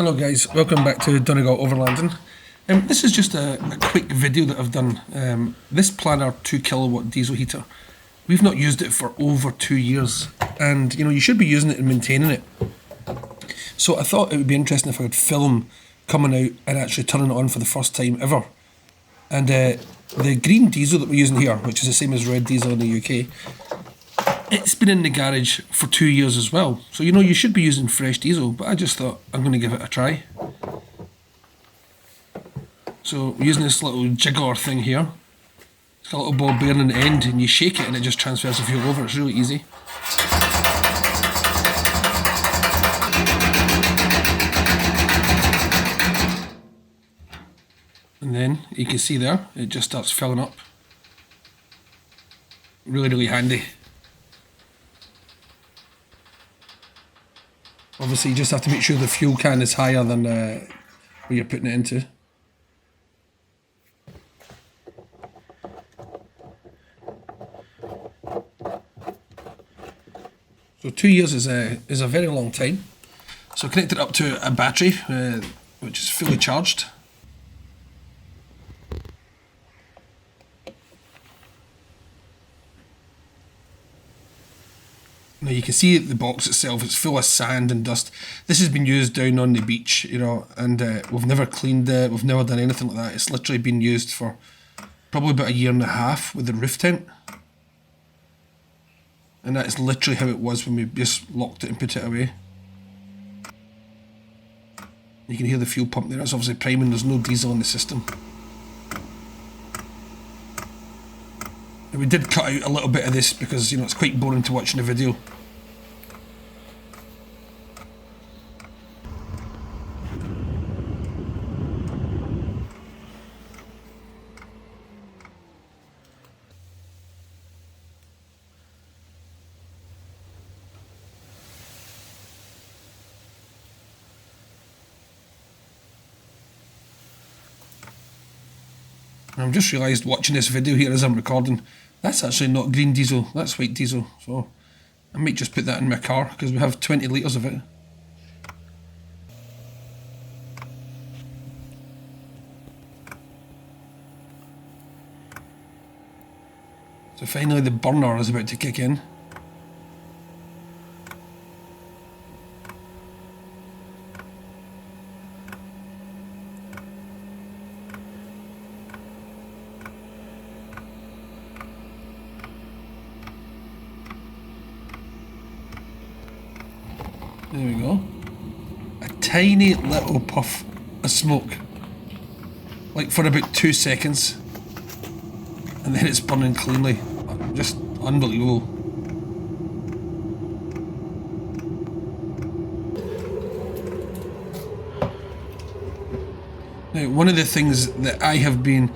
Hello guys, welcome back to Donegal Overlanding. This is just a quick video that I've done. This Planner 2 kilowatt diesel heater, we've not used it for over 2 years, and you should be using it and maintaining it. So I thought it would be interesting if I could film coming out and actually turning it on for the first time ever. And the green diesel that we're using here, which is the same as red diesel in the UK, it's been in the garage for 2 years as well. So you should be using fresh diesel, but I just thought I'm going to give it a try. So we're using this little jiggler thing here. It's got a little ball bearing on the end, and you shake it and it just transfers the fuel over. It's really easy. And then you can see there, it just starts filling up. Really handy. Obviously you just have to make sure the fuel can is higher than where you're putting it into. So 2 years is a very long time. So connect it up to a battery which is fully charged. Now you can see the box itself, it's full of sand and dust. This has been used down on the beach, and we've never cleaned it, we've never done anything like that. It's literally been used for probably about 1.5 years with the roof tent. And that is literally how it was when we just locked it and put it away. You can hear the fuel pump there, it's obviously priming, there's no diesel in the system. And we did cut out a little bit of this because it's quite boring to watch in the video. I've just realised watching this video here as I'm recording, that's actually not green diesel, that's white diesel. So I might just put that in my car because we have 20 litres of it. So finally the burner is about to kick in. There we go. A tiny little puff of smoke. Like for about 2 seconds. And then it's burning cleanly. Just unbelievable. Now, one of the things that I have been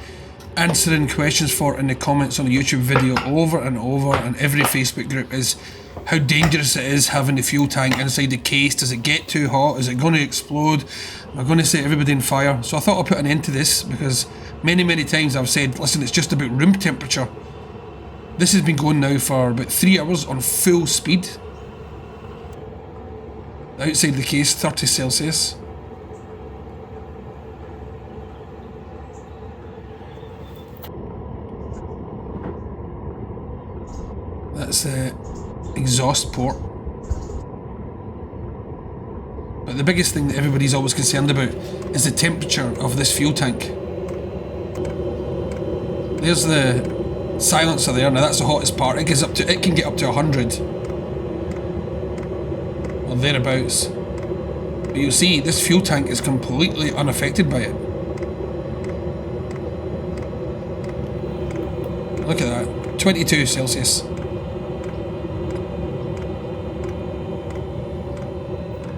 answering questions for in the comments on a YouTube video over and over in every Facebook group is how dangerous it is having the fuel tank inside the case. Does it get too hot? Is it going to explode? Am I going to set everybody on fire? So I thought I'd put an end to this because many times I've said, listen, it's just about room temperature. This has been going now for about 3 hours on full speed. Outside the case, 30 Celsius. That's the exhaust port. But the biggest thing that everybody's always concerned about is the temperature of this fuel tank. There's the silencer there. Now that's the hottest part. It can get up to 100 or thereabouts. But you'll see this fuel tank is completely unaffected by it. Look at that, 22 Celsius.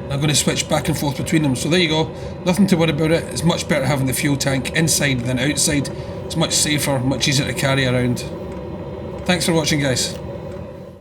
I'm going to switch back and forth between them. So there you go, nothing to worry about it. It's much better having the fuel tank inside than outside. It's much safer, much easier to carry around. Thanks for watching, guys.